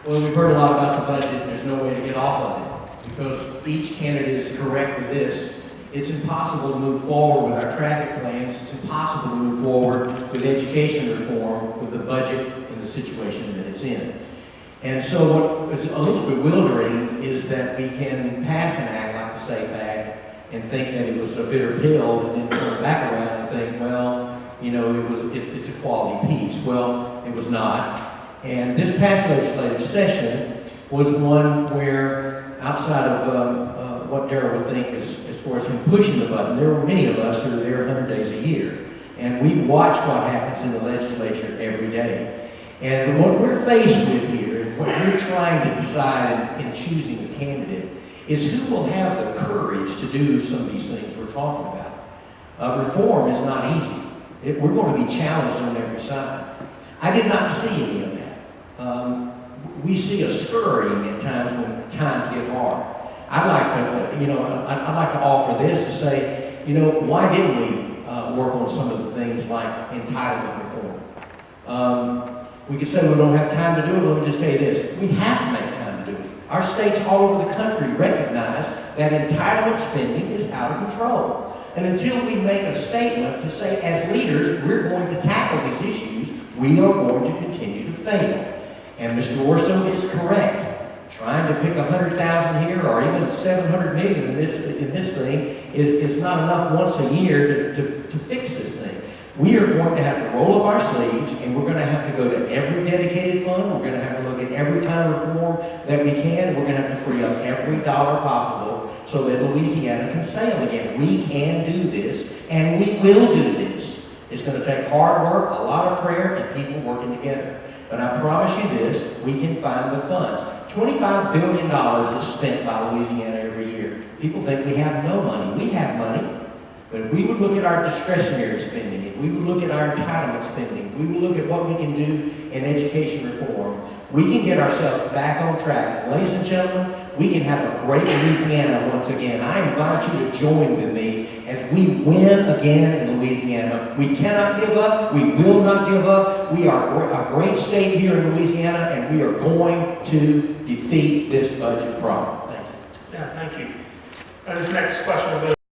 Well, we've heard a lot about the budget, and there's no way to get off of it, because each candidate is correct with this. It's impossible to move forward with our traffic plans. It's impossible to move forward with education reform with the budget in the situation that it's in. And so what is a little bewildering is that we can pass an act like the SAFE Act and think that it was a bitter pill, and then turn back around and think, well, you know, it's a quality piece. Well, it was not. And this past legislative session was one where, outside of what Darrell would think as far as him pushing the button, there were many of us who are there 100 days a year. And we watch what happens in the legislature every day. And what we're faced with here, and what we're trying to decide in choosing a candidate, is who will have the courage to do some of these things we're talking about. Reform is not easy. We're going to be challenged on every side. I did not see any of that. We see a scurrying at times when times get hard. I'd like to offer this to say, you know, why didn't we work on some of the things like entitlement reform? We could say we don't have time to do it, but let me just tell you this. We have to make time to do it. Our states all over the country recognize that entitlement spending is out of control. And until we make a statement to say, as leaders, we're going to tackle these issues, we are going to continue to fail. And Mr. Orso is correct. Trying to pick 100,000 here or even 700 million in this thing is not enough once a year to fix this thing. We are going to have to roll up our sleeves, and we're going to have to go to every dedicated fund. We're going to have to look at every kind of reform that we can. We're going to have to free up every dollar possible so that Louisiana can sail again. We can do this, and we will do this. It's going to take hard work, a lot of prayer, and people working together. But I promise you this, we can find the funds. $25 billion is spent by Louisiana every year. People think we have no money. We have money. But if we would look at our discretionary spending, if we would look at our entitlement spending, if we would look at what we can do in education reform, we can get ourselves back on track. And ladies and gentlemen, we can have a great Louisiana once again. I invite you to join with me as we win again in Louisiana. We cannot give up. We will not give up. We are a great state here in Louisiana, and we are going to defeat this budget problem. Thank you. Yeah, thank you. This next question will go